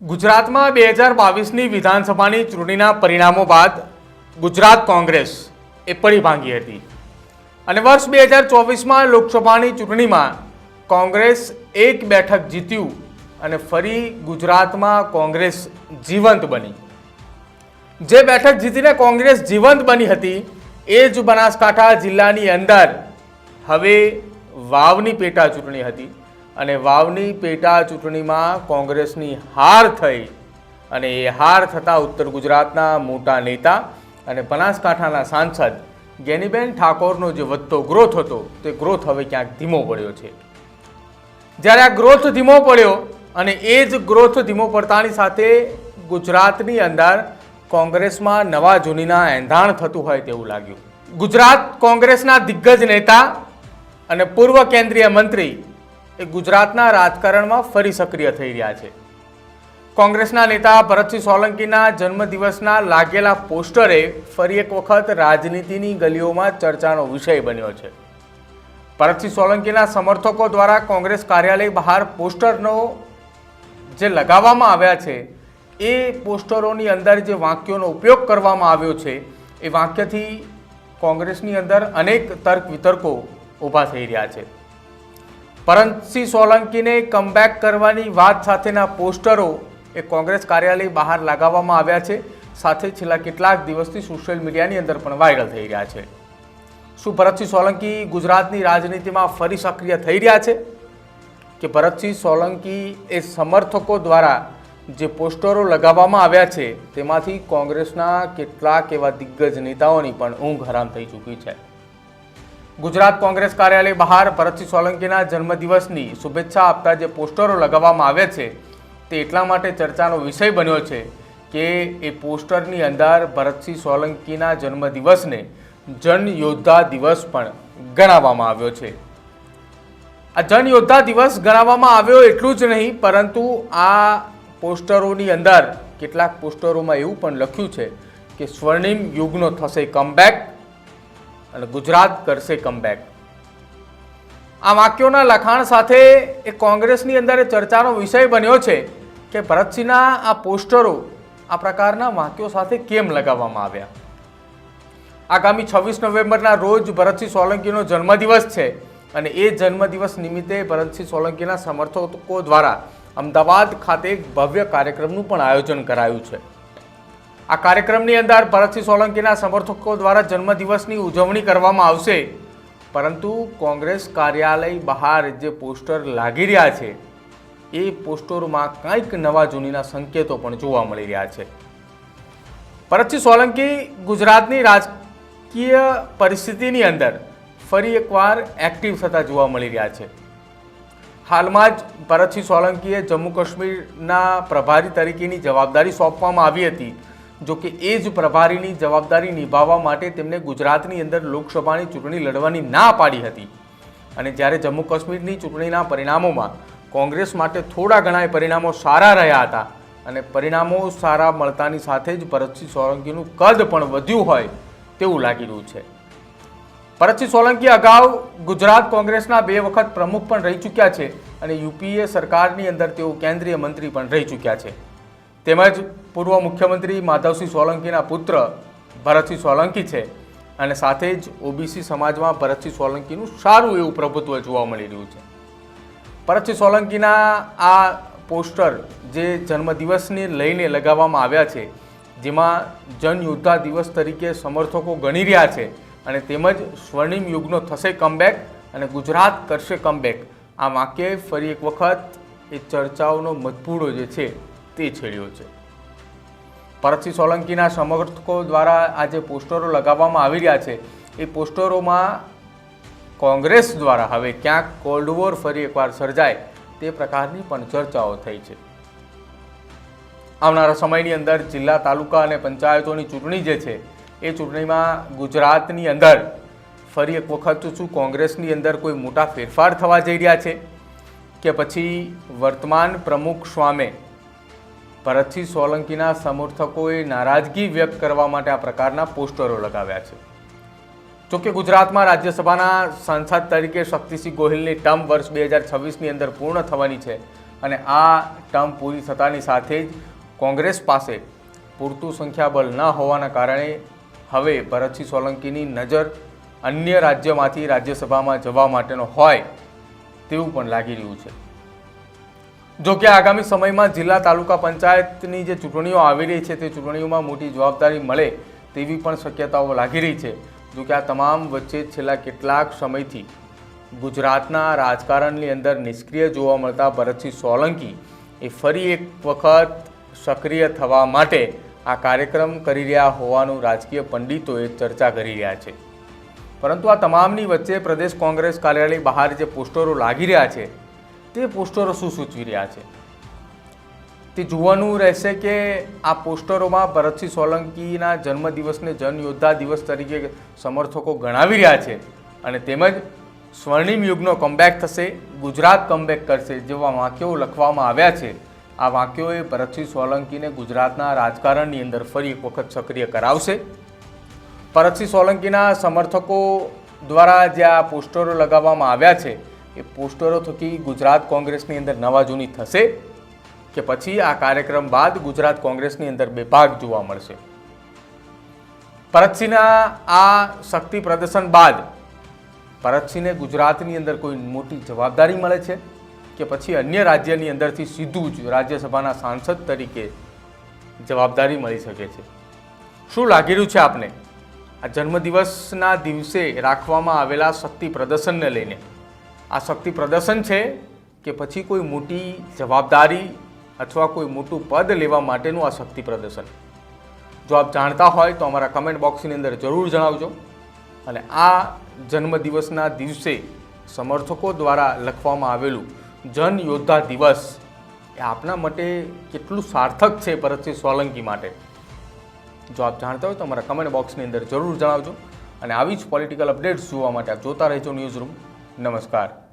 ગુજરાતમાં 2022ની વિધાનસભાની ચૂંટણીના પરિણામો બાદ ગુજરાત કોંગ્રેસ એ પડી ભાંગી હતી અને વર્ષ 2024માં લોકસભાની ચૂંટણીમાં કોંગ્રેસ એક બેઠક જીત્યું અને ફરી ગુજરાતમાં કોંગ્રેસ જીવંત બની। જે બેઠક જીતીને કોંગ્રેસ જીવંત બની હતી એ જ બનાસકાંઠા જિલ્લાની અંદર હવે વાવની પેટા ચૂંટણી હતી અને વાવની પેટા ચૂંટણીમાં કોંગ્રેસની હાર થઈ અને એ હાર થતાં ઉત્તર ગુજરાતના મોટા નેતા અને બનાસકાંઠાના સાંસદ ગેનીબેન ઠાકોરનો જે વધતો ગ્રોથ હતો તે ગ્રોથ હવે ક્યાંક ધીમો પડ્યો છે। જ્યારે આ ગ્રોથ ધીમો પડ્યો અને એ જ ગ્રોથ ધીમો પડતાની સાથે ગુજરાતની અંદર કોંગ્રેસમાં નવા જૂનીના એંધાણ થતું હોય તેવું લાગ્યું। ગુજરાત કોંગ્રેસના દિગ્ગજ નેતા અને પૂર્વ કેન્દ્રીય મંત્રી એ ગુજરાતના રાજકારણમાં ફરી સક્રિય થઈ રહ્યા છે। કોંગ્રેસના નેતા ભરતસિંહ સોલંકીના જન્મદિવસના લાગેલા પોસ્ટરે ફરી એક વખત રાજનીતિની ગલીઓમાં ચર્ચાનો વિષય બન્યો છે। ભરતસિંહ સોલંકીના સમર્થકો દ્વારા કોંગ્રેસ કાર્યાલય બહાર પોસ્ટરનો જે લગાવવામાં આવ્યા છે એ પોસ્ટરોની અંદર જે વાક્યોનો ઉપયોગ કરવામાં આવ્યો છે એ વાક્યથી કોંગ્રેસની અંદર અનેક તર્ક વિતર્કો ઊભા થઈ રહ્યા છે। ભરતસિંહ સોલંકીને કમબેક કરવાની વાત સાથેના પોસ્ટરો એ કોંગ્રેસ કાર્યાલય બહાર લગાવવામાં આવ્યા છે, સાથે છેલ્લા કેટલાક દિવસથી સોશિયલ મીડિયાની અંદર પણ વાયરલ થઈ રહ્યા છે। શું ભરતસિંહ સોલંકી ગુજરાતની રાજનીતિમાં ફરી સક્રિય થઈ રહ્યા છે કે ભરતસિંહ સોલંકી એ સમર્થકો દ્વારા જે પોસ્ટરો લગાવવામાં આવ્યા છે તેમાંથી કોંગ્રેસના કેટલાક એવા દિગ્ગજ નેતાઓની પણ ઊંઘ હરામ થઈ ચૂકી છે। ગુજરાત કોંગ્રેસ કાર્યાલય બહાર ભરતસિંહ સોલંકીના જન્મદિવસની શુભેચ્છા આપતા જે પોસ્ટરો લગાવવામાં આવ્યા છે તે એટલા માટે ચર્ચાનો વિષય બન્યો છે કે એ પોસ્ટરની અંદર ભરતસિંહ સોલંકીના જન્મદિવસને જન યોદ્ધા દિવસ પણ ગણાવવામાં આવ્યો છે। આ જન યોદ્ધા દિવસ ગણાવવામાં આવ્યો એટલું જ નહીં, પરંતુ આ પોસ્ટરોની અંદર કેટલાક પોસ્ટરોમાં એવું પણ લખ્યું છે કે સ્વર્ણિમ યુગનો થશે કમબેક અને ગુજરાત કરશે કમબેક। આ વાક્યોના લખાણ સાથે એ કોંગ્રેસની અંદર ચર્ચાનો વિષય બન્યો છે કે ભરતસિંહના આ પોસ્ટરો આ પ્રકારના વાક્યો સાથે કેમ લગાવવામાં આવ્યા। આગામી 26 નવેમ્બરના રોજ ભરતસિંહ સોલંકીનો જન્મદિવસ છે અને એ જન્મદિવસ નિમિત્તે ભરતસિંહ સોલંકીના સમર્થકો દ્વારા અમદાવાદ ખાતે એક ભવ્ય કાર્યક્રમનું પણ આયોજન કરાયું છે। આ કાર્યક્રમની અંદર ભરતસિંહ સોલંકીના સમર્થકો દ્વારા જન્મદિવસની ઉજવણી કરવામાં આવશે, પરંતુ કોંગ્રેસ કાર્યાલય બહાર જે પોસ્ટર લાગી રહ્યા છે એ પોસ્ટરોમાં કંઈક નવા જૂનીના સંકેતો પણ જોવા મળી રહ્યા છે। ભરતસિંહ સોલંકી ગુજરાતની રાજકીય પરિસ્થિતિની અંદર ફરી એકવાર એક્ટિવ થતા જોવા મળી રહ્યા છે। હાલમાં જ ભરતસિંહ સોલંકીએ જમ્મુ કાશ્મીરના પ્રભારી તરીકેની જવાબદારી સોંપવામાં આવી હતી, જો કે એ જ પ્રભારીની જવાબદારી નિભાવવા માટે તેમને ગુજરાતની અંદર લોકસભાની ચૂંટણી લડવાની ના પાડી હતી અને જ્યારે જમ્મુ કાશ્મીરની ચૂંટણીના પરિણામોમાં કોંગ્રેસ માટે થોડા ઘણા પરિણામો સારા રહ્યા હતા અને પરિણામો સારા મળતાની સાથે જ ભરતસિંહ સોલંકીનું કદ પણ વધ્યું હોય તેવું લાગી રહ્યું છે। ભરતસિંહ સોલંકી અગાઉ ગુજરાત કોંગ્રેસના 2 વખત પ્રમુખ પણ રહી ચૂક્યા છે અને યુપીએ સરકારની અંદર તેઓ કેન્દ્રીય મંત્રી પણ રહી ચૂક્યા છે। તેમજ પૂર્વ મુખ્યમંત્રી માધવસિંહ સોલંકીના પુત્ર ભરતસિંહ સોલંકી છે અને સાથે જ ઓબીસી સમાજમાં ભરતસિંહ સોલંકીનું સારું એવું પ્રભુત્વ જોવા મળી રહ્યું છે। ભરતસિંહ સોલંકીના આ પોસ્ટર જે જન્મદિવસને લઈને લગાવવામાં આવ્યા છે, જેમાં જન યોદ્ધા દિવસ તરીકે સમર્થકો ગણી રહ્યા છે અને તેમજ સ્વર્ણિમ યુગનો થશે કમબેક અને ગુજરાત કરશે કમબેક, આ વાક્યે ફરી એક વખત એ ચર્ચાઓનો મધપૂડો જે છે તે છેડ્યો છે। ભરતસિંહ સોલંકીના સમર્થકો દ્વારા આ જે પોસ્ટરો લગાવવામાં આવી રહ્યા છે એ પોસ્ટરોમાં કોંગ્રેસ દ્વારા હવે ક્યાંક કોલ્ડ વોર ફરી એકવાર સર્જાય તે પ્રકારની પણ ચર્ચાઓ થઈ છે। આવનારા સમયની અંદર જિલ્લા, તાલુકા અને પંચાયતોની ચૂંટણી જે છે એ ચૂંટણીમાં ગુજરાતની અંદર ફરી એક વખત શું કોંગ્રેસની અંદર કોઈ મોટા ફેરફાર થવા જઈ રહ્યા છે કે પછી વર્તમાન પ્રમુખ સામે ભરતસિંહ સોલંકીના સમર્થકોએ નારાજગી વ્યક્ત કરવા માટે આ પ્રકારના પોસ્ટરો લગાવ્યા છે। જોકે ગુજરાતમાં રાજ્યસભાના સાંસદ તરીકે શક્તિસિંહ ગોહિલની ટર્મ વર્ષ 2026ની અંદર પૂર્ણ થવાની છે અને આ ટર્મ પૂરી થતાની સાથે જ કોંગ્રેસ પાસે પૂરતું સંખ્યાબળ ન હોવાના કારણે હવે ભરતસિંહ સોલંકીની નજર અન્ય રાજ્યમાંથી રાજ્યસભામાં જવા માટેનો હોય તેવું પણ લાગી રહ્યું છે. જો કે આગામી સમયમાં જિલ્લા તાલુકા પંચાયતની જે ચૂંટણીઓ આવી રહી છે તે ચૂંટણીઓમાં મોટી જવાબદારી મળે તેવી પણ શક્યતાઓ લાગી રહી છે. જો કે આ તમામ વચ્ચે છેલ્લા કેટલાક સમયથી ગુજરાતના રાજકારણની અંદર નિષ્ક્રિય જોવા મળતા ભરતસિંહ સોલંકી એ ફરી એક વખત સક્રિય થવા માટે આ કાર્યક્રમ કરી રહ્યા હોવાનું રાજકીય પંડિતોએ ચર્ચા કરી રહ્યા છે. પરંતુ આ તમામની વચ્ચે પ્રદેશ કોંગ્રેસ કાર્યાલય બહાર જે પોસ્ટરો લાગી રહ્યા છે તે પોસ્ટરો શું સૂચવી રહ્યા છે તે જોવાનું રહેશે કે આ પોસ્ટરોમાં ભરતસિંહ સોલંકીના જન્મદિવસને જનયોદ્ધા દિવસ તરીકે સમર્થકો ગણાવી રહ્યા છે અને તેમજ સ્વર્ણિમ યુગનો કમબેક થશે, ગુજરાત કમબેક કરશે જેવા વાક્યો લખવામાં આવ્યા છે. આ વાક્યોએ ભરતસિંહ સોલંકીને ગુજરાતના રાજકારણની અંદર ફરી એક વખત સક્રિય કરાવશે. ભરતસિંહ સોલંકીના સમર્થકો દ્વારા જે આ પોસ્ટરો લગાવવામાં આવ્યા છે એ પોસ્ટરો થકી ગુજરાત કોંગ્રેસની અંદર નવા જૂની થશે કે પછી આ કાર્યક્રમ બાદ ગુજરાત કોંગ્રેસની અંદર બે ભાગ જોવા મળશે. ભરતસિંહના આ શક્તિ પ્રદર્શન બાદ ભરતસિંહને ગુજરાતની અંદર કોઈ મોટી જવાબદારી મળે છે કે પછી અન્ય રાજ્યની અંદરથી સીધું જ રાજ્યસભાના સાંસદ તરીકે જવાબદારી મળી શકે છે? શું લાગી રહ્યું છે આપને આ જન્મદિવસના દિવસે રાખવામાં આવેલા શક્તિ પ્રદર્શનને લઈને? આ શક્તિ પ્રદર્શન છે કે પછી કોઈ મોટી જવાબદારી અથવા કોઈ મોટું પદ લેવા માટેનું આ શક્તિ પ્રદર્શન? જો આપ જાણતા હોય તો અમારા કમેન્ટ બોક્સની અંદર જરૂર જણાવજો. અને આ જન્મદિવસના દિવસે સમર્થકો દ્વારા લખવામાં આવેલું જન યોદ્ધા દિવસ એ આપના માટે કેટલું સાર્થક છે ભરતસિંહ સોલંકી માટે? જો આપ જાણતા હોય તો અમારા કમેન્ટ બોક્સની અંદર જરૂર જણાવજો. અને આવી જ પોલિટિકલ અપડેટ્સ જોવા માટે આપ જોતા રહેજો ન્યૂઝ રૂમ. નમસ્કાર.